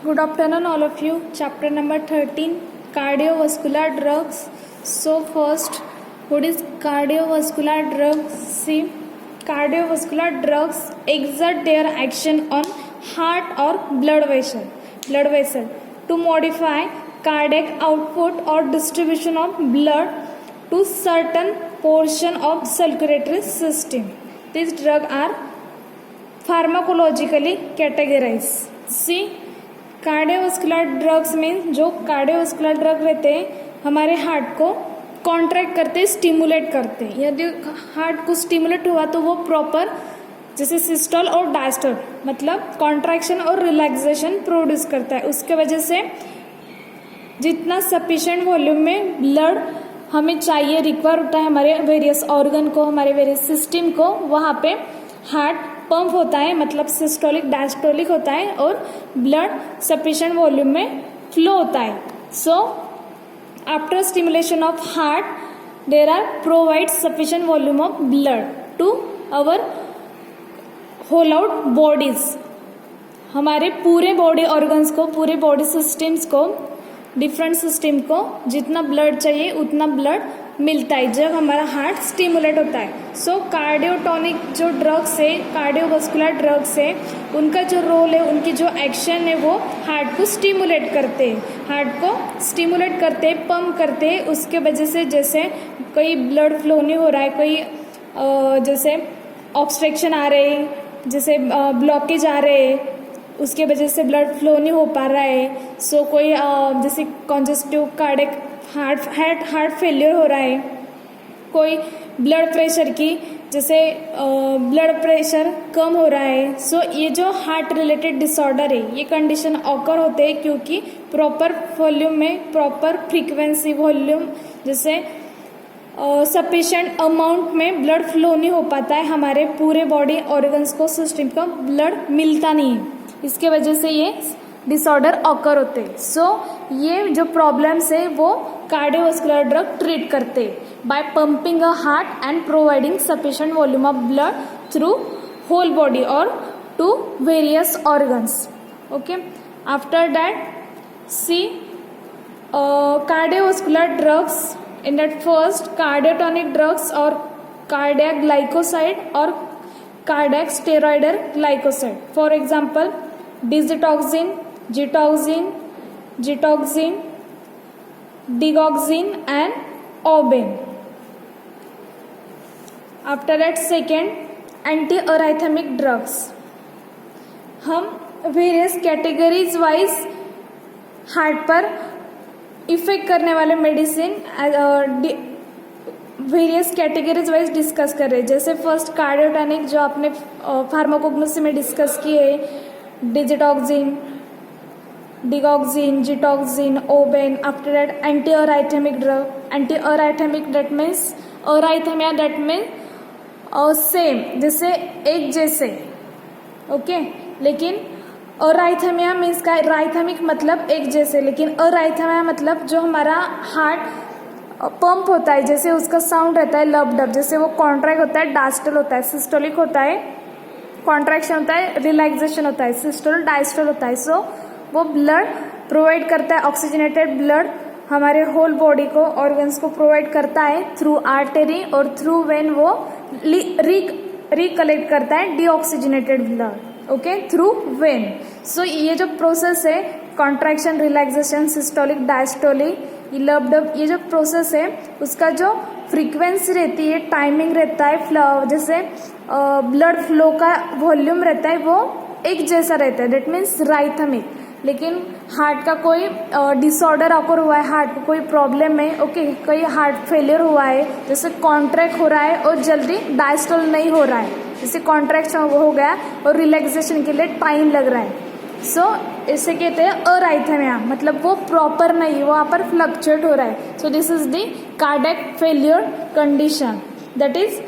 Good afternoon, all of you. Chapter number 13, cardiovascular drugs. So first, what is cardiovascular drugs? See, cardiovascular drugs exert their action on heart or blood vessel to modify cardiac output or distribution of blood to certain portion of circulatory system. These drugs are pharmacologically categorized. See, cardiovascular drugs में जो cardiovascular drug रहते हैं हमारे heart को contract करते, stimulate करते हैं. यदि हार्ट को स्टिमुलेट हुआ तो वो प्रॉपर जैसे सिस्टोल और डायस्टोल मतलब कॉन्ट्रैक्शन और रिलैक्सेशन प्रोड्यूस करता है. उसके वजह से जितना सफिशिएंट वॉल्यूम में ब्लड हमें चाहिए, रिक्वायर होता है हमारे वेरियस ऑर्गन को, हमारे वेरियस सिस्टम को, वहाँ पे हार्ट पंप होता है, मतलब सिस्टोलिक डायस्टोलिक होता है और ब्लड सफिशिएंट वॉल्यूम में फ्लो होता है. So after stimulation of heart there are provide sufficient volume of blood to our whole out bodies. हमारे पूरे बॉडी ऑर्गन्स को, पूरे बॉडी सिस्टम्स को, डिफरेंट सिस्टम को जितना ब्लड चाहिए उतना ब्लड मिलता है जब हमारा हार्ट स्टिमुलेट होता है. सो कार्डियोटोनिक जो ड्रग्स है, कार्डियोवास्कुलर ड्रग्स है, उनका जो रोल है, उनकी जो एक्शन है वो हार्ट को स्टिमुलेट करते हैं, हार्ट को स्टिमुलेट करते हैं, पंप करते हैं. उसके वजह से जैसे कोई ब्लड फ्लो नहीं हो रहा है, कोई जैसे ऑब्स्ट्रक्शन आ रहे हैं, जैसे ब्लॉकेज आ रहे हैं, उसके वजह से ब्लड फ्लो नहीं हो पा रहा है. सो कोई जैसे कॉन्जेस्टिव कार्डियक हार्ट फेलियर हो रहा है, कोई ब्लड प्रेशर की जैसे ब्लड प्रेशर कम हो रहा है. सो ये जो हार्ट रिलेटेड डिसऑर्डर है ये कंडीशन ऑकर होते हैं क्योंकि प्रॉपर वॉल्यूम में, प्रॉपर फ्रीक्वेंसी वॉल्यूम जैसे सफिशिएंट अमाउंट में ब्लड फ्लो नहीं हो पाता है, हमारे पूरे बॉडी ऑर्गन्स को, सिस्टम को ब्लड मिलता नहीं है. इसके वजह से ये डिसऑर्डर ऑकर होते हैं. सो ये जो प्रॉब्लम्स है वो कार्डियोवास्कुलर ड्रग ट्रीट करते हैं by pumping a heart and providing sufficient volume of blood through whole body और to various organs. Okay, after that see cardiovascular drugs. In that first, cardiotonic drugs or cardiac glycoside or cardiac steroidal glycoside. For example, digoxin, digoxin and auben. After that, second, antiarrhythmic drugs. हम various categories wise heart पर effect करने वाले medicine various categories wise discuss कर रहे हैं. जैसे first cardiotonic जो आपने फार्माकोग्नोसी में डिस्कस किए, digitoxin, digoxin, gitoxin, ouabain. After that antiarrhythmic drug. Antiarrhythmic that means arrhythmia, that means same, जैसे एक जैसे. ओके, लेकिन अराइथमिया मीन्स का, राइथमिक मतलब एक जैसे, लेकिन अराइथमिया मतलब जो हमारा हार्ट पंप होता है, जैसे उसका साउंड रहता है लब डब, जैसे वो कॉन्ट्रैक्ट होता है, डायस्टोल होता है, सिस्टोलिक होता है, कॉन्ट्रैक्शन होता है, रिलैक्सेशन होता है, सिस्टोल डायस्टोल होता है. सो वो ब्लड प्रोवाइड करता है, ऑक्सीजनेटेड ब्लड हमारे होल बॉडी को, ऑर्गन्स को प्रोवाइड करता है थ्रू आर्टरी और थ्रू वेन वो रिकलेक्ट करता है deoxygenated blood. Okay, through vein. So ये जो प्रोसेस है, contraction, relaxation, systolic, diastolic, lub dub, ये जो प्रोसेस है उसका जो फ्रीक्वेंसी रहती है, टाइमिंग रहता है, जैसे ब्लड फ्लो का वॉल्यूम रहता है वो एक जैसा रहता है, दैट मीन्स राइथमिक. लेकिन हार्ट का कोई डिसऑर्डर ऑकर हुआ है, हार्ट को कोई प्रॉब्लम है, ओके, कोई हार्ट फेलियर हुआ है, जैसे कॉन्ट्रैक्ट हो रहा है और जल्दी डायस्टोल नहीं हो रहा है, जैसे कॉन्ट्रैक्शन हो गया और रिलैक्सेशन के लिए टाइम लग रहा है. सो इसे कहते हैं अराइथमिया, मतलब वो प्रॉपर नहीं, वहाँ पर फ्लक्चुएट हो रहा है. So this is the cardiac failure condition. That is,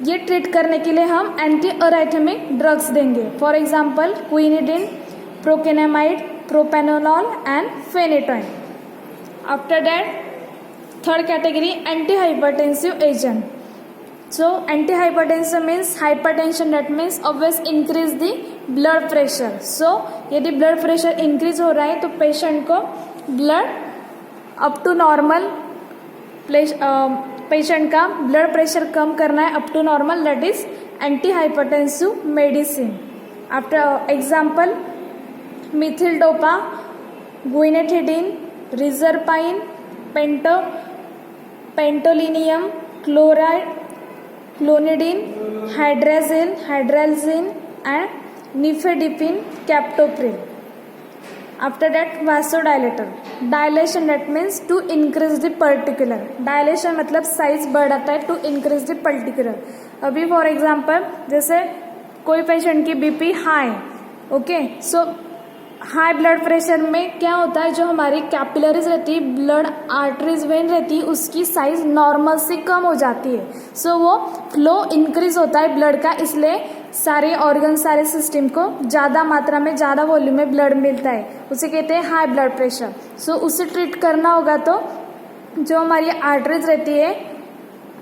ये ट्रीट करने के लिए हम एंटी अराइथमिक ड्रग्स देंगे. For example quinidine, procainamide, propranolol and phenytoin. After that third category anti hypertensive agent. So antihypertensive means hypertension, that means always increase the blood pressure. So यदि blood pressure increase हो रहा है तो patient को blood up to normal, patient का blood pressure कम करना है up to normal, that is antihypertensive medicine. After example methyldopa, guanethidine, reserpine, pentolinium chloride, clonidine, hydralazine and nifedipine, captopril. After that vasodilator, dilation that means to increase the particular. Dilation मतलब size बढ़ाता है, to increase the particular. अभी for example जैसे कोई patient की BP high, okay, सो high blood pressure में क्या होता है, जो हमारी कैपिलरीज रहती है, ब्लड आर्टरीज वेन रहती है, उसकी साइज नॉर्मल से कम हो जाती है. सो वो फ्लो इंक्रीज होता है ब्लड का, इसलिए सारे ऑर्गन, सारे सिस्टम को ज़्यादा मात्रा में, ज़्यादा वॉल्यूम में ब्लड मिलता है. उसे कहते हैं हाई ब्लड प्रेशर. सो उसे ट्रीट करना होगा तो जो हमारी आर्टरीज रहती है,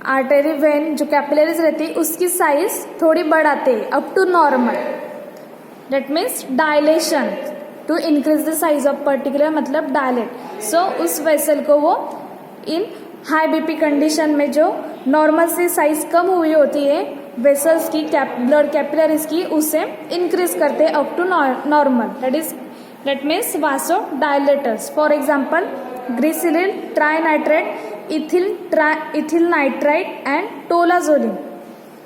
आर्टरी वेन, जो कैपिलरीज रहती है, उसकी साइज थोड़ी बढ़ाते हैं up to normal. That means dilation, to increase the size of particular मतलब डायलेट. सो उस वेसल को वो इन हाई बीपी कंडीशन में जो नॉर्मल से साइज कम हुई होती है वेसल्स की, ब्लड कैपिलरीज की, उसे इंक्रीज करते हैं up to normal. That means vasodilators. For example glycerin trinitrate, ethyl nitrite and tolazoline.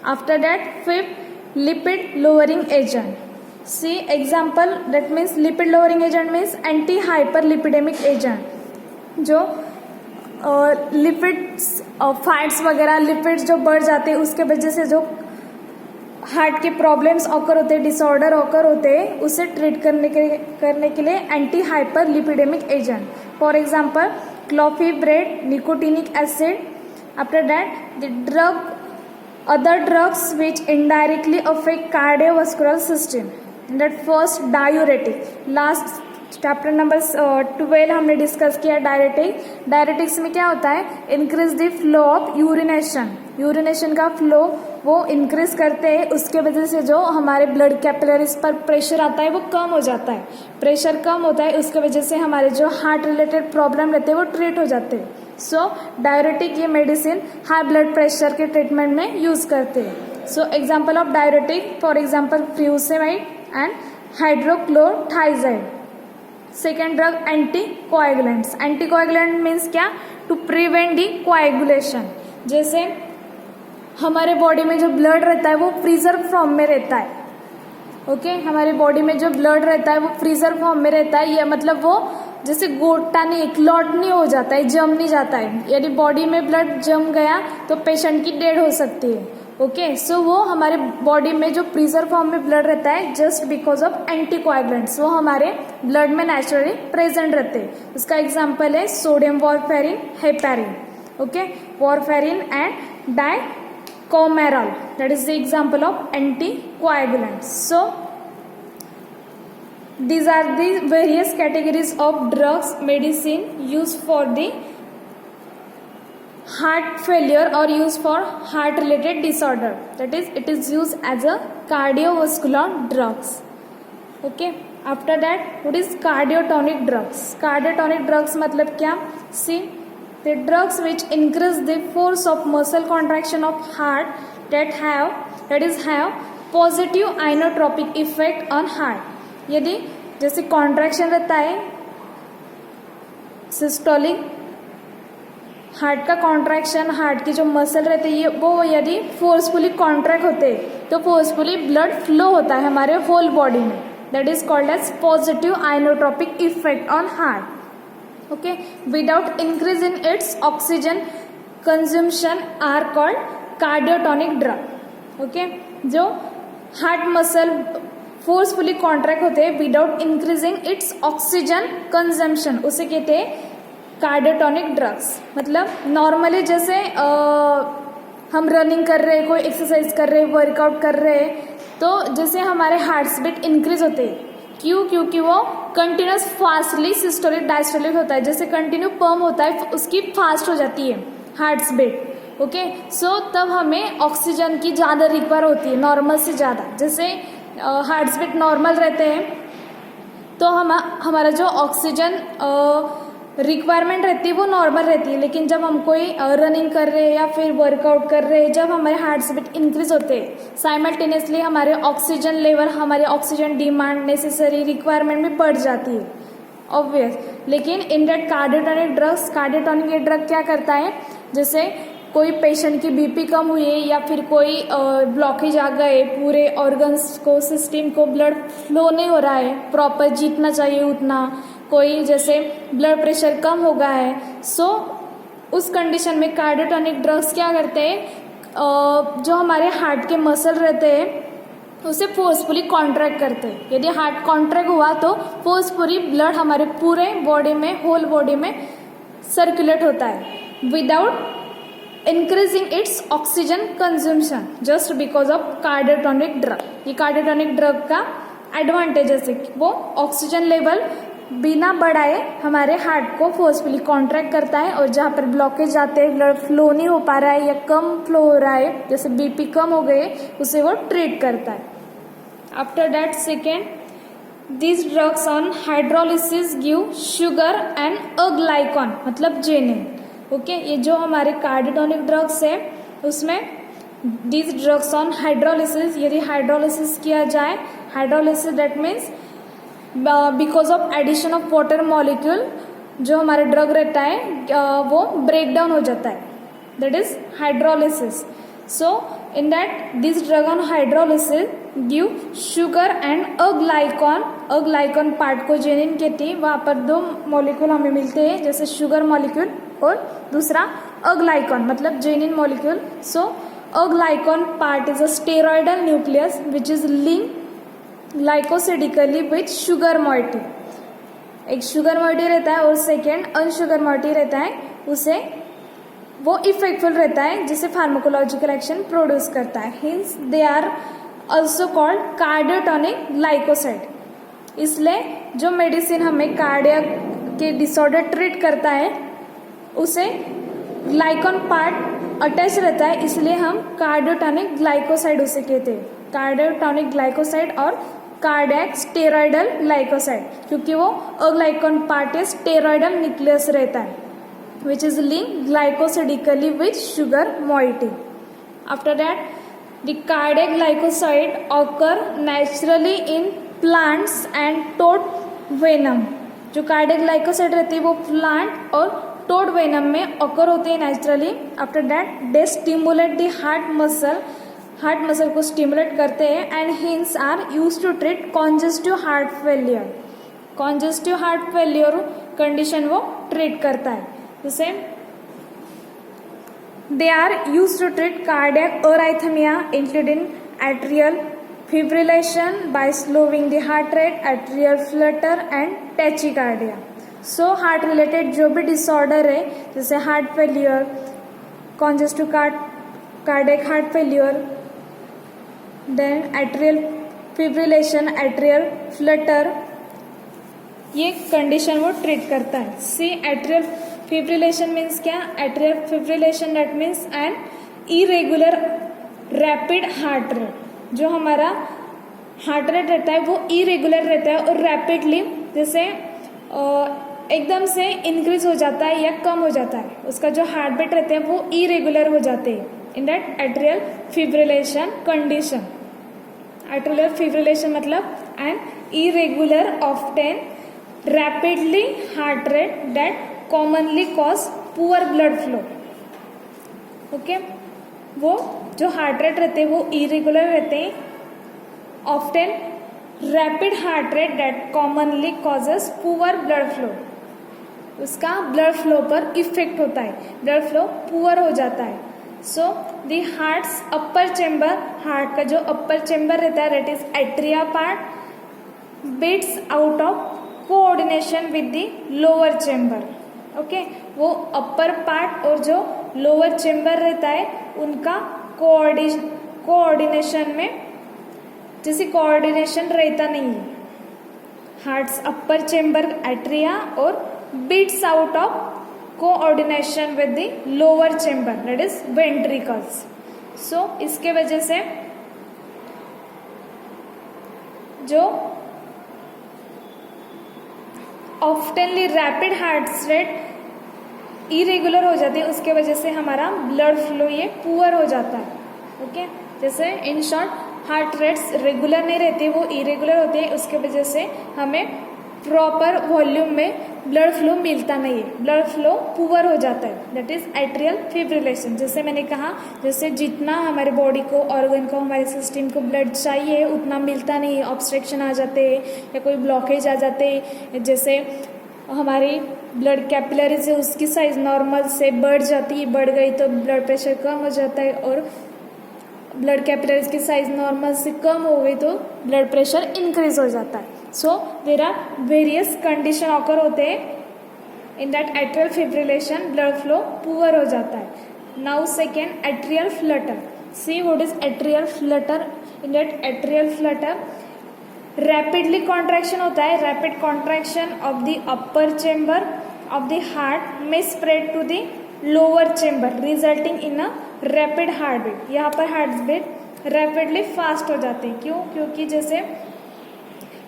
After that fifth lipid lowering agent. See example, that means lipid lowering agent means anti hyperlipidemic agent. जो lipids, fats वगैरह, lipids जो बढ़ जाते हैं, उसके वजह से जो हार्ट के प्रॉब्लम्स ऑकर होते हैं, डिसऑर्डर ऑकर होते हैं, उसे ट्रीट करने के लिए anti hyperlipidemic agent. For example clofibrate, nicotinic acid. After that the drug, other drugs which indirectly affect cardiovascular system. That first diuretic. Last chapter number 12 हमने डिस्कस किया डायरेटिक. डायरेटिक्स में क्या होता है, increase the flow of urination. Urination का flow वो increase करते हैं, उसके वजह से जो हमारे ब्लड कैपिलरीज पर प्रेशर आता है वो कम हो जाता है. प्रेशर कम होता है, उसके वजह से हमारे जो हार्ट रिलेटेड प्रॉब्लम रहते हैं वो ट्रीट हो जाते हैं. सो डायरेटिक ये मेडिसिन हाई ब्लड प्रेशर के ट्रीटमेंट में यूज करते हैं. So example of diuretic, for example furosemide and hydrochlorothiazide. Second drug anticoagulants. Anticoagulant means क्या, टू प्रिवेंट दी कोएगुलेशन. जैसे हमारे बॉडी में जो ब्लड रहता है वो प्रिजर्व फॉर्म में रहता है. ओके, हमारे बॉडी में जो ब्लड रहता है वो प्रिजर्व फॉर्म में रहता है. ये मतलब वो जैसे गोटा नहीं, क्लॉट नहीं हो जाता है, जम नहीं जाता है. यदि बॉडी में ब्लड जम गया तो पेशेंट की डेड हो सकती है. ओके, सो वो हमारे बॉडी में जो प्रिजर्व फॉर्म में ब्लड रहता है जस्ट बिकॉज ऑफ एंटीकोएगुलेंट्स, वो हमारे ब्लड में नेचुरली प्रेजेंट रहते हैं. उसका एग्जाम्पल है sodium warfarin, heparin. Okay, warfarin and dicoumarol, that is the example of anticoagulants. So these are the various categories of drugs, medicine used for the heart failure or used for heart related disorder. That is, it is used as a cardiovascular drugs. Okay, after that what is cardiotonic drugs? Cardiotonic drugs मतलब क्या, see, the drugs which increase the force of muscle contraction of heart that is have positive inotropic effect on heart. यदि जैसे contraction रहता है systolic, heart का contraction, heart की जो muscle रहते हैं वो यदि फोर्सफुली कॉन्ट्रैक्ट होते तो फोर्सफुली ब्लड फ्लो होता है हमारे होल बॉडी में. That is called as positive inotropic effect on heart. Okay, without increase in its oxygen consumption are called cardiotonic drug. Okay, जो हार्ट मसल फोर्सफुली कॉन्ट्रैक्ट होते हैं without increasing its oxygen consumption, उसे कहते हैं cardiotonic drugs. मतलब normally जैसे हम running कर रहे हैं, कोई एक्सरसाइज कर रहे हैं, वर्कआउट कर रहे हैं, तो जैसे हमारे हार्ट बीट इंक्रीज होते हैं. क्यों? क्योंकि वो कंटिन्यूस फास्टली सिस्टोलिक डायस्टोलिक होता है. जैसे कंटिन्यू पंप होता है उसकी फास्ट हो जाती है हार्ट बीट. ओके। सो तब हमें ऑक्सीजन की ज़्यादा रिक्वायर होती है, नॉर्मल से ज़्यादा। जैसे हार्ट बीट नॉर्मल रहते हैं तो हमारा जो ऑक्सीजन रिक्वायरमेंट रहती है वो नॉर्मल रहती है, लेकिन जब हम कोई रनिंग कर रहे हैं या फिर वर्कआउट कर रहे हैं, जब हमारे हार्ट बीट इंक्रीज होते हैं साइमल्टेनियसली हमारे ऑक्सीजन लेवल, हमारे ऑक्सीजन डिमांड, नेसेसरी रिक्वायरमेंट भी बढ़ जाती है, ऑब्वियस। लेकिन इन दैट कार्डियोटॉनिक कार्डियोटॉनिक ये ड्रग क्या करता है, जैसे कोई पेशेंट की बीपी कम हुई है या फिर कोई ब्लॉकेज आ गए, पूरे ऑर्गन्स को, सिस्टम को ब्लड फ्लो नहीं हो रहा है प्रॉपर जितना चाहिए उतना, कोई जैसे ब्लड प्रेशर कम हो गया है, सो उस कंडीशन में कार्डियोटॉनिक ड्रग्स क्या करते हैं, जो हमारे हार्ट के मसल रहते हैं उसे फोर्सफुली कॉन्ट्रैक्ट करते हैं। यदि हार्ट कॉन्ट्रैक्ट हुआ तो फोर्सफुली ब्लड हमारे पूरे बॉडी में, होल बॉडी में सर्कुलेट होता है without increasing its oxygen consumption, just because of cardiotonic drug. ये कार्डियोटॉनिक ड्रग का एडवांटेज है कि वो ऑक्सीजन लेवल बिना बढ़ाए हमारे हार्ट को फोर्सफुली कॉन्ट्रैक्ट करता है, और जहाँ पर ब्लॉकेज आते हैं, ब्लड फ्लो नहीं हो पा रहा है या कम फ्लो हो रहा है, जैसे बीपी कम हो गए, उसे वो ट्रीट करता है। After that second, this drugs on hydrolysis give sugar and aglycone, मतलब जेनिन। ओके, ये जो हमारे कार्डियोटॉनिक ड्रग्स है उसमें दिस ड्रग्स ऑन हाइड्रोलिसिस, यदि हाइड्रोलिसिस किया जाए, hydrolysis that means because of addition of water molecule, जो हमारा ड्रग रहता है वो ब्रेक डाउन हो जाता है, that is hydrolysis. So in that this drug on hydrolysis give sugar and aglycone part को जेनिन कहते हैं, वहाँ पर दो मॉलिक्यूल हमें मिलते हैं, जैसे शुगर मॉलिक्यूल और दूसरा अ ग्लाइकॉन मतलब genin molecule. So aglycone part is a steroidal nucleus which is link glycosidically with sugar moiety. एक शुगर मॉइटी रहता है और सेकेंड अनशुगर मॉइटी रहता है, उसे वो इफेक्टफुल रहता है जिसे फार्माकोलॉजिकल एक्शन प्रोड्यूस करता है। Hence they are also called cardiotonic glycoside. इसलिए जो मेडिसिन हमें कार्डियक के डिसऑर्डर ट्रीट करता है उसे ग्लाइकॉन पार्ट अटैच रहता है, इसलिए हम कार्डियोटॉनिक ग्लाइकोसाइड उसे कहते हैं, कार्डियोटॉनिक ग्लाइकोसाइड और कार्डियक स्टेरॉयडल ग्लाइकोसाइड, क्योंकि वो अग्लाइकॉन पार्ट है स्टेरॉयडल न्यूक्लियस रहता है which is link glycosidically with sugar moiety. After that the cardiac glycoside occur naturally in plants and toad venom. जो कार्डियक ग्लाइकोसाइड रहती है वो प्लांट और टोड वेनम में ऑकर होते हैं naturally. After that they stimulate the heart muscle को stimulate करते हैं and hence are use to treat congestive heart failure. Congestive heart failure condition वो ट्रीट करता है। जैसे they are use to treat cardiac arrhythmia including atrial fibrillation by slowing the heart rate, atrial flutter and tachycardia. So heart related जो भी disorder है जैसे heart failure, congestive cardiac heart failure, then atrial fibrillation, atrial flutter, ये condition वो treat करता है। See atrial fibrillation means क्या? Atrial fibrillation that means an irregular rapid heart rate. जो हमारा हार्ट रेट रहता है वो इरेगुलर रहता है और रैपिडली जैसे एकदम से इंक्रीज हो जाता है या कम हो जाता है, उसका जो हार्ट बीट रहते हैं वो इरेगुलर हो जाते हैं in that atrial fibrillation condition. Atrial fibrillation मतलब an irregular often rapidly heart rate that commonly cause poor blood flow. Okay, वो जो हार्ट रेट रहते हैं वो इरेगुलर रहते हैं, often rapid heart rate that commonly causes poor blood flow, उसका blood flow पर इफेक्ट होता है, ब्लड फ्लो पुअर हो जाता है। So the heart's upper chamber, heart का जो अपर चेम्बर रहता है that is atria part beats out of coordination with the lower chamber. Okay, वो अपर पार्ट और जो लोअर चेम्बर रहता है उनका कोऑर्डिनेशन में जैसे कोऑर्डिनेशन रहता नहीं है। हार्ट्स अपर चेम्बर एट्रिया और beats out of coordination with the lower chamber that is ventricles. So इसके वजह से जो oftenly rapid heart rate irregular हो जाती है, उसके वजह से हमारा ब्लड फ्लो ये पुअर हो जाता है. ओके, जैसे in short heart rates regular नहीं रहती, वो इरेगुलर होती है, उसके वजह से हमें प्रॉपर वॉल्यूम में ब्लड फ्लो मिलता नहीं है, ब्लड फ्लो पुअर हो जाता है. That is atrial fibrillation. जैसे मैंने कहा, जैसे जितना हमारे बॉडी को, ऑर्गन को, हमारे सिस्टम को ब्लड चाहिए उतना मिलता नहीं है, ऑब्स्ट्रक्शन आ जाते हैं या कोई ब्लॉकेज आ जाते हैं. जैसे हमारी ब्लड कैपिलरीज है, उसकी साइज नॉर्मल से बढ़ जाती है, बढ़ गई तो ब्लड प्रेशर कम हो जाता है, और ब्लड कैपिलरीज की साइज नॉर्मल से कम हो गई तो ब्लड प्रेशर इंक्रीज हो जाता है. So there are various condition occur होते हैं. In that atrial fibrillation blood flow poor हो जाता है. Now second, atrial flutter. See what is atrial flutter. In that atrial flutter rapidly contraction होता है. Rapid contraction of the upper chamber of the heart में spread to the lower chamber resulting in a rapid heart beat. यहाँ पर heart beat rapidly fast हो जाते हैं. क्यों? क्योंकि जैसे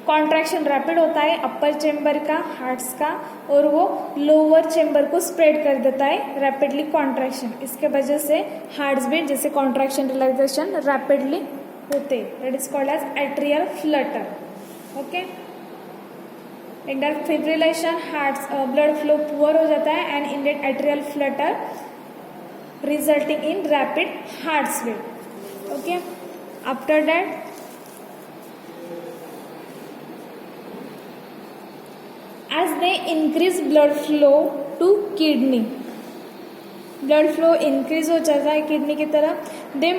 कॉन्ट्रैक्शन रैपिड होता है अपर चेम्बर का, हार्ट्स का, और वो लोअर चेम्बर को स्प्रेड कर देता है रैपिडली कॉन्ट्रैक्शन. इसके वजह से हार्ट बीट जैसे कॉन्ट्रैक्शन रिलैक्सेशन रैपिडली होते हैं. That is called as atrial flutter. Okay, in that fibrillation heart blood flow poor हो जाता है, and in that atrial flutter resulting in rapid heart rate. Okay, after that as they increase blood flow to kidney, blood flow increase हो जाता है kidney की तरफ, they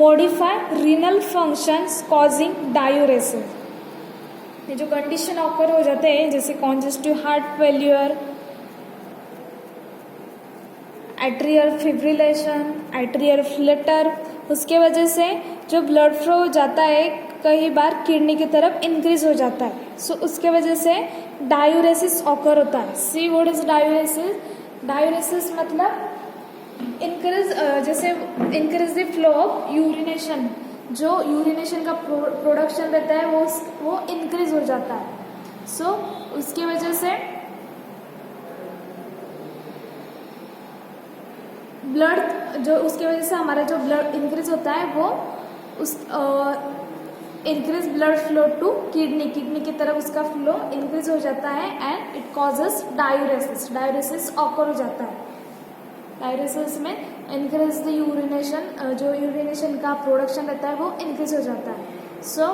modify renal functions causing diuresis. ये जो कंडीशन ऑकर हो जाते हैं जैसे congestive heart failure, atrial fibrillation, atrial Flutter, उसके वजह से जो ब्लड फ्लो जाता है कई बार किडनी की तरफ इंक्रीज हो जाता है. सो उसके वजह से डायूरेसिस ऑकर होता है. सी व्हाट इज डायूरेसिस. डायूरेसिस मतलब इंक्रीज, जैसे increase the flow of urination. जो यूरिनेशन का प्रोडक्शन रहता है वो इंक्रीज हो जाता है. सो उसकी वजह से ब्लड जो उसके वजह से हमारा जो ब्लड इंक्रीज होता है वो उस increase blood flow to kidney, kidney की तरफ उसका फ्लो इंक्रीज हो जाता है, and it causes diuresis. Diuresis occur हो जाता है. डायूरेसिस में इंक्रीज द यूरिनेशन, जो यूरिनेशन का प्रोडक्शन रहता है वो इंक्रीज हो जाता है. So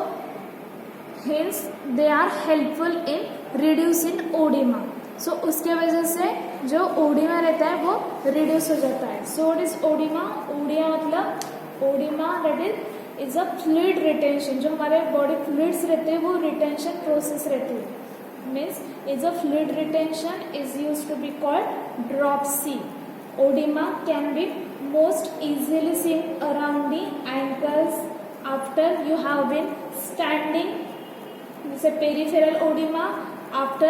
hence they are helpful in reducing oedema. So उसके वजह से जो ओडिमा रहता है वो रिड्यूस हो जाता है. So what is oedema. ओडिया मतलब oedema that is a fluid retention. जो हमारे बॉडी फ्लूइड्स रहते हैं वो रिटेंशन प्रोसेस रहती है. Means is a fluid retention is use to be called dropsy. Oedema can be most easily seen around the ankles after you have been standing. जैसे peripheral oedema after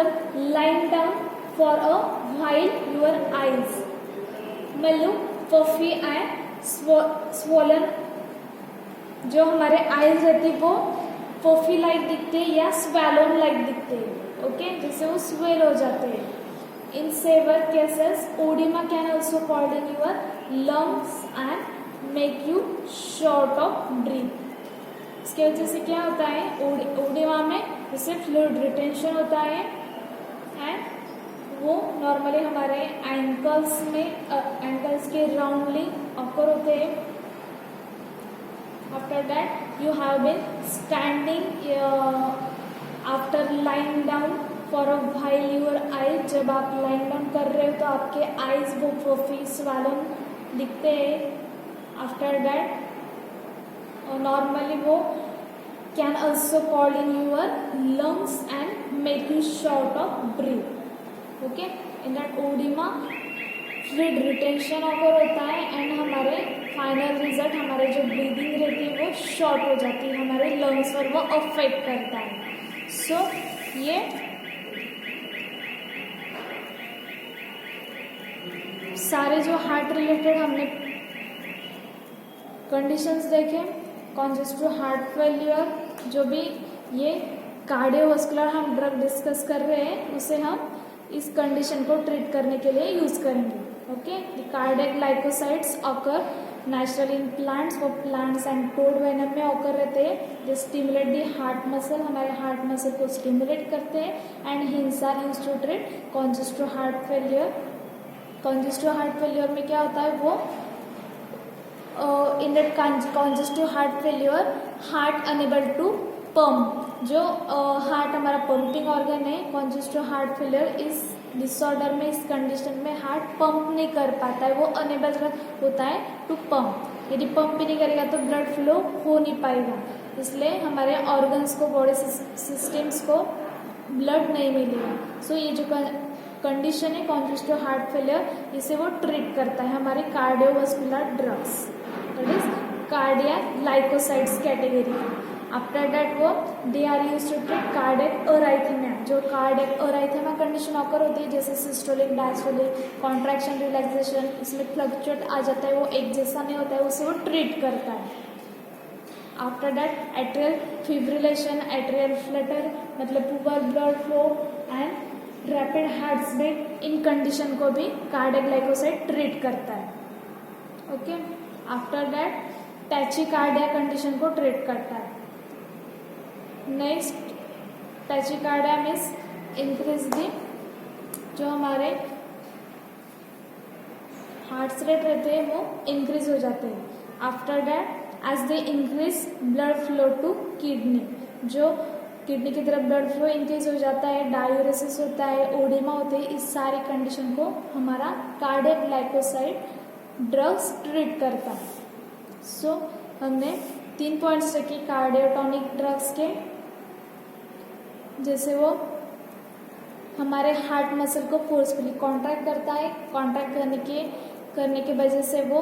lying down for a while your eyes may look puffy and swollen. जो हमारे eyes रहती वो puffy like दिखते हैं या swollen like दिखते हैं. ओके, जैसे वो स्वेल हो जाते हैं. In severe cases oedema can also called in your lungs and make you short of breath. इसके वजह से क्या होता है, ओडिमा में जैसे फ्लूइड रिटेंशन होता है, एंड वो नॉर्मली हमारे एंकल्स में, एंकल्स के राउंडली ऑकर होते हैं. After that you have been standing after lying down for a while your eyes. जब आप लाइंग डाउन कर रहे हो तो आपके आईज वो पुफी स्वॉलन दिखते हैं. After that normally wo can also call in your lungs and make you short of breath. Okay, in that edema fluid retention occur होता है, एंड हमारे फाइनल रिजल्ट हमारे जो ब्रीदिंग रहती है वो शॉर्ट हो जाती है, हमारे लंग्स पर वो अफेक्ट करता है. सो ये सारे जो हार्ट रिलेटेड हमने कंडीशंस देखे, कॉन्जेस्टिव हार्ट फेल्यूर, जो भी ये कार्डियोवास्कुलर हम ड्रग डिस्कस कर रहे हैं उसे हम इस कंडीशन को ट्रीट करने के लिए यूज करेंगे. Okay, the cardiac glycosides occur natural in plants, वो प्लांट्स एंड टोड वेनम में ऑकर रहते हैं. They stimulate the heart muscle, हमारे हार्ट मसल को स्टिमुलेट करते हैं. And hence are used to treat congestive heart failure. Congestive heart failure में क्या होता है, वो in that congestive heart failure heart unable to pump, जो हार्ट हमारा पंपिंग ऑर्गन है, कॉन्जेस्टिव हार्ट फेल्यूर इस डिसऑर्डर में, इस कंडीशन में हार्ट पंप नहीं कर पाता है, वो अनेबल होता है टू पंप. यदि पंप भी नहीं करेगा तो ब्लड फ्लो हो नहीं पाएगा, इसलिए हमारे ऑर्गन्स को, बॉडी सिस्टम्स को ब्लड नहीं मिलेगा. सो ये जो कंडीशन है कॉन्जेस्टिव हार्ट फेल्यूर, इसे वो ट्रीट करता है हमारे cardiovascular drugs, that is cardiac glycosides category. After that वो they are used to treat cardiac arrhythmia. जो कार्डियक अराइथमिया कंडीशन ऑकर होती है, जैसे सिस्टोलिक, डायस्टोलिक, कॉन्ट्रैक्शन, रिलैक्सेशन, इसमें फ्लक्चुएट आ जाता है, वो एक जैसा नहीं होता है, उसे वो ट्रीट करता है. After that atrial fibrillation, atrial flutter मतलब poor blood flow and rapid heart beat, इन कंडीशन को भी कार्डियक ग्लाइकोसाइड ट्रीट करता है. Okay, after that tachycardia condition को ट्रीट करता है. Next, tachycardia means increase the, जो हमारे हार्ट रेट रहते हैं वो इंक्रीज हो जाते हैं. After that as they increase blood flow to kidney, जो किडनी की तरफ ब्लड फ्लो इंक्रीज हो जाता है, डायूरेसिस होता है, ओडिमा होते हैं, इस सारी कंडीशन को हमारा कार्डियक ग्लाइकोसाइड ड्रग्स ट्रीट करता है. सो हमने 3 पॉइंट्स रखे कार्डियोटॉनिक ड्रग्स के, जैसे वो हमारे हार्ट मसल को फोर्सफुली कॉन्ट्रैक्ट करता है, कॉन्ट्रैक्ट करने के वजह से वो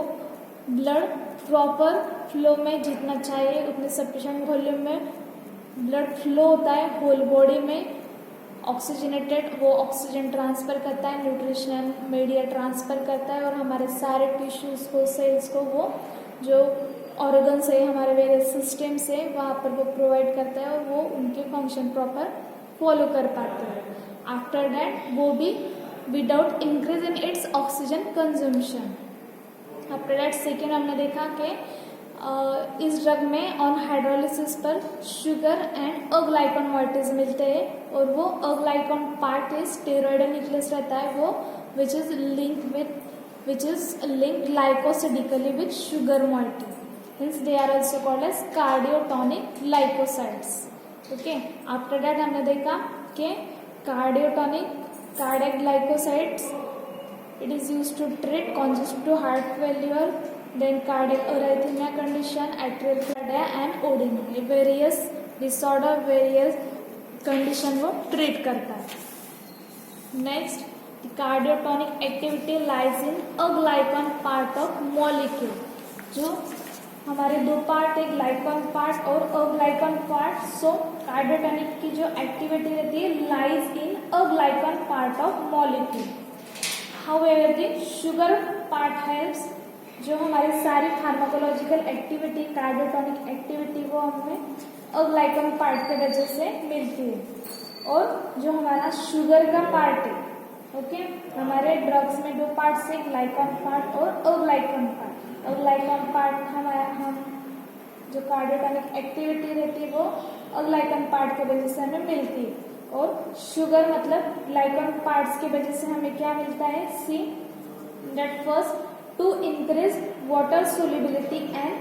ब्लड प्रॉपर फ्लो में जितना चाहिए उतने सफिशिएंट वॉल्यूम में ब्लड फ्लो होता है होल बॉडी में, ऑक्सीजनेटेड, वो ऑक्सीजन ट्रांसफर करता है, न्यूट्रिशन मीडिया ट्रांसफर करता है, और हमारे सारे टिश्यूज को, सेल्स को वो जो ऑर्गन्स है, हमारे वेरियस सिस्टम से वहाँ पर वो प्रोवाइड करता है और वो उनके फंक्शन प्रॉपर फॉलो कर पाते हैं. आफ्टर दैट वो भी without increase in its oxygen consumption. After that second हमने देखा कि इस ड्रग में ऑन हाइड्रोलिसिस पर शुगर एंड अग्लाइकॉन मॉलिक्यूल्स मिलते हैं, और वो aglycone part is steroidal nucleus रहता है, वो which is linked glycosidically with sugar molecule. Hence they are also called as cardiotonic glycosides. Okay. After that हमने देखा कि cardiac glycosides, it is used to treat congestive heart failure, then cardiac arrhythmia condition, atrial flutter and edema. ये various disorder, various condition वो treat करता है. Next, the cardiotonic activity lies in aglycone part of molecule. जो हमारे दो part है, ग्लाइकॉन part और अग्लाइकॉन part. सो cardiotonic की जो एक्टिविटी रहती है lies in aglycone part of molecule. However the sugar part helps, जो हमारी सारी फार्माकोलॉजिकल एक्टिविटी, कार्डियोटॉनिक एक्टिविटी वो हमें अग्लाइकॉन पार्ट के वजह से मिलती है. और जो हमारा शुगर का पार्ट है, ओके, हमारे ड्रग्स में दो पार्ट्स है, ग्लाइकॉन पार्ट और अग्लाइकॉन पार्ट. अग्लाइकॉन पार्ट हमारा हम जो कार्डियोटॉनिक एक्टिविटी रहती है वो अग्लाइकॉन पार्ट की वजह से हमें मिलती है. और शुगर मतलब ग्लाइकॉन पार्ट्स की वजह से हमें क्या मिलता है, see that first to increase water solubility and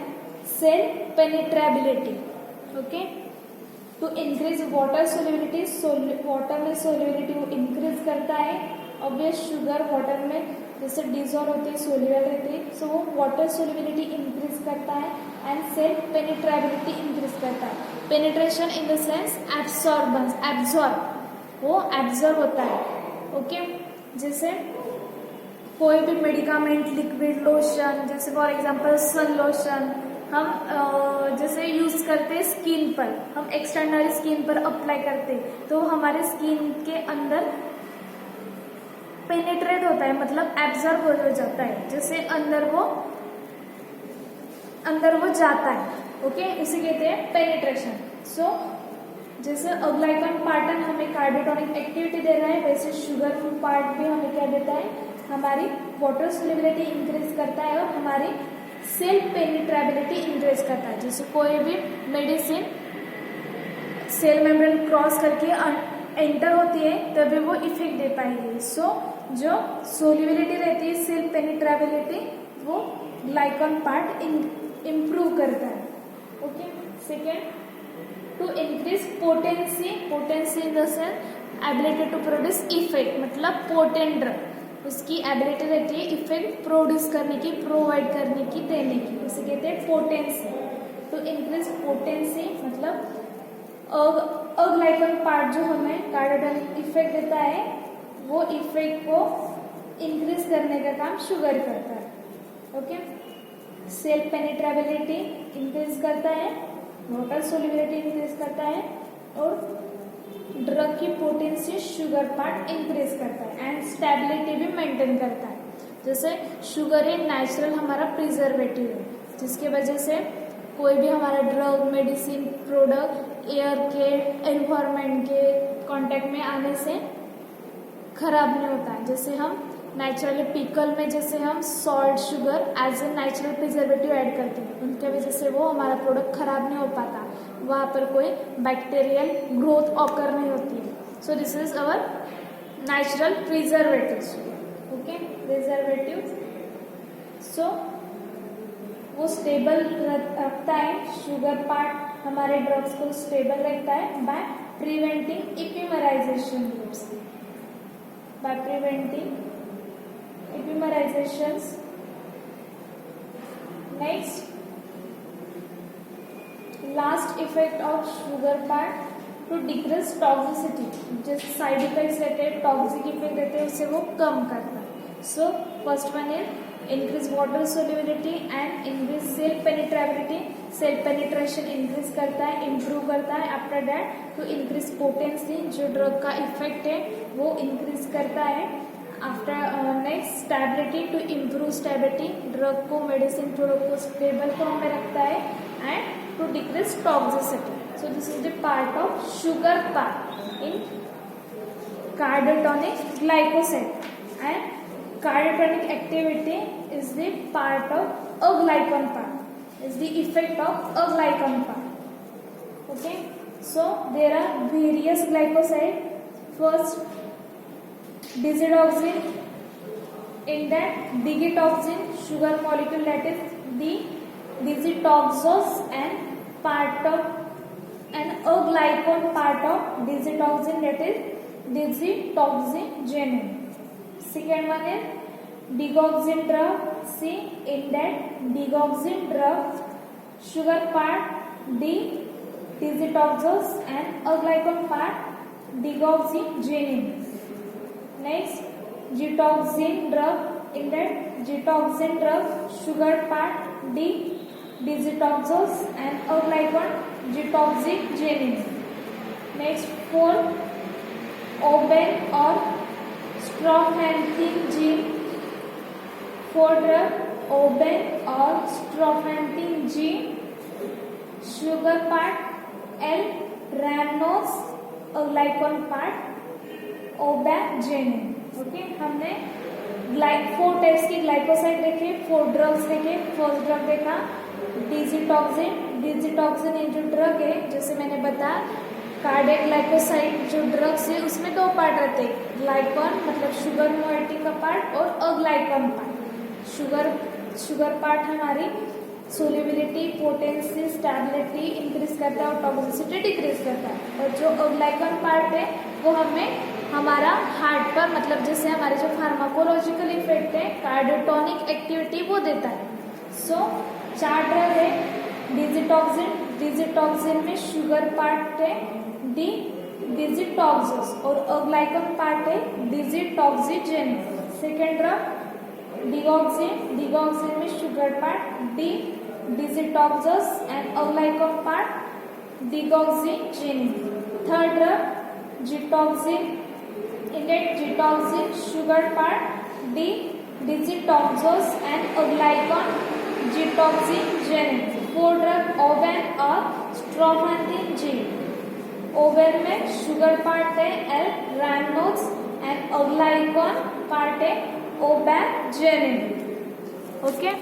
cell penetrability. Okay, to increase water solubility, water में सोल्युबिलिटी वो इंक्रीज करता है. ऑब्वियस शुगर वाटर में जैसे डिजॉल्व होती है, सोल्यूबल रहती है, सो वो वाटर सोल्युबिलिटी इंक्रीज करता है एंड सेल पेनिट्रेबिलिटी इंक्रीज करता है. Penetration in the sense absorbance, absorb, वो एब्सॉर्ब होता है. ओके, जैसे कोई भी मेडिकामेंट, लिक्विड, लोशन, जैसे फॉर एग्जांपल सन लोशन हम जैसे यूज करते हैं स्किन पर, हम एक्सटर्नल स्किन पर अप्लाई करते हैं, तो हमारे स्किन के अंदर पेनिट्रेट होता है, मतलब एब्जॉर्ब हो जाता है, जैसे अंदर वो जाता है। ओके, इसे कहते हैं पेनिट्रेशन। सो जैसे अग्लाइकन पार्टन हमें कार्डियोटोनिक एक्टिविटी दे रहा है, वैसे शुगर पार्ट भी हमें क्या देता है, हमारी वाटर सोल्युबिलिटी इंक्रीज करता है और हमारी सेल पेनिट्रेबिलिटी इंक्रीज करता है। जैसे कोई भी मेडिसिन सेल मेम्ब्रेन क्रॉस करके एंटर होती है तभी वो इफेक्ट दे पाएगी। सो जो सोल्युबिलिटी रहती है, सेल पेनिट्रेबिलिटी, वो ग्लाइकन पार्ट इम्प्रूव करता है। Okay, second, to increase potency, potency in the sense ability to produce effect, मतलब पोटेंट ड्रग, उसकी एबिलिटी रहती है इफेक्ट प्रोड्यूस करने की, प्रोवाइड करने की, देने की, उसे कहते हैं पोटेंसी। टू इंक्रीज पोटेंसी मतलब अग्लाइकन पार्ट जो हमें कार्डियोटोनिक इफेक्ट देता है, वो इफेक्ट को इंक्रीज करने का काम शुगर करता है। ओके, सेल पेनिट्रेबिलिटी इंक्रीज करता है, वाटर सोल्युबिलिटी इंक्रीज करता है और ड्रग की पोटेंसी शुगर पार्ट इंक्रीज करता है एंड स्टेबिलिटी भी मेंटेन करता है। जैसे शुगर एक नेचुरल हमारा प्रिजर्वेटिव है, जिसके वजह से कोई भी हमारा ड्रग, मेडिसिन, प्रोडक्ट एयर के, एनवायरनमेंट के कांटेक्ट में आने से खराब नहीं होता है। जैसे हम नेचुरली पिकल में जैसे हम salt, sugar as a natural preservative add करते हैं, उनके वजह से वो हमारा प्रोडक्ट खराब नहीं हो पाता, वहाँ पर कोई बैक्टीरियल ग्रोथ ऑकर नहीं होती है। So this is our natural preservatives. Okay, preservative so वो स्टेबल रखता है, शुगर पार्ट हमारे ड्रग्स को स्टेबल रखता है by preventing epimerization loops, by preventing epimerizations. Next, last effect of sugar part to decrease toxicity, जैसे साइड इफेक्ट्स रहते हैं, टॉक्सिक इफेक्ट रहते हैं, उससे वो कम करता है। So first one is increase water solubility and increase cell penetrability, cell penetration increase करता है, इम्प्रूव करता है। After that to increase potency, जो ड्रग का इफेक्ट है वो इंक्रीज करता है। After next stability, to improve stability, drug को, मेडिसिन प्रोडक्ट को स्टेबल फॉर्म में रखता है and to decrease toxicity. So this is the part of sugar part in cardiotonic glycoside and cardiotonic activity is the part of a glycan part, is the effect of a glycan part. Okay, so there are various glycoside. First, digoxin, in that digitoxin sugar molecule, that is the digitoxos, and part of and a glycan part of digitoxin, that is digitoxygenine. Second one is digoxin drug. See, in that digoxin drug, sugar part D, digitoxos, and a glycan part digoxygenine. Next, gitoxin drug. In that gitoxin drug, sugar part D, digitoxos, and a glycan gitoxygenine. Next, 4, oben or strophanthin G. 4 drug, ouabain और strophanthin G, sugar part L, rhamnose, glycone part ouabagenin. Okay, हमने 4 types की glycoside देखे, 4 drugs देखे। First drug देखा digitoxin. Digitoxin ये जो drug है, जैसे मैंने बताया, कार्डियक ग्लाइकोसाइड जो ड्रग्स है उसमें 2 पार्ट रहते हैं, ग्लाइकॉन मतलब शुगर मोइटी का पार्ट और अग्लाइकॉन पार्ट। शुगर पार्ट हमारी सोल्युबिलिटी, पोटेंसी, स्टेबिलिटी इंक्रीज करता है और टॉक्सिसिटी डिक्रीज करता है। और जो अग्लाइकॉन पार्ट है वो हमें हमारा हार्ट पर, मतलब जैसे हमारे जो फार्माकोलॉजिकल इफेक्ट है, कार्डियोटोनिक एक्टिविटी वो देता है। सो 4 ड्रग है डिजिटॉक्सिन। डिजिटॉक्सिन में शुगर पार्ट है डी, डिजिटॉक्सोस, और अग्लाइकन पार्ट है digitoxigenin. Second drug digoxin. Digoxin में sugar part D, digitoxose, and aglycone part digoxigenin. Third drug gitoxin. In that gitoxin sugar part, D digitoxose and a glycon getoxygenase. 4 drug oven और स्ट्रोफेंथिन जी. Oven में sugar part है L रैमनोज and अग्लाइकॉन part है ओबैजेनिन. Okay.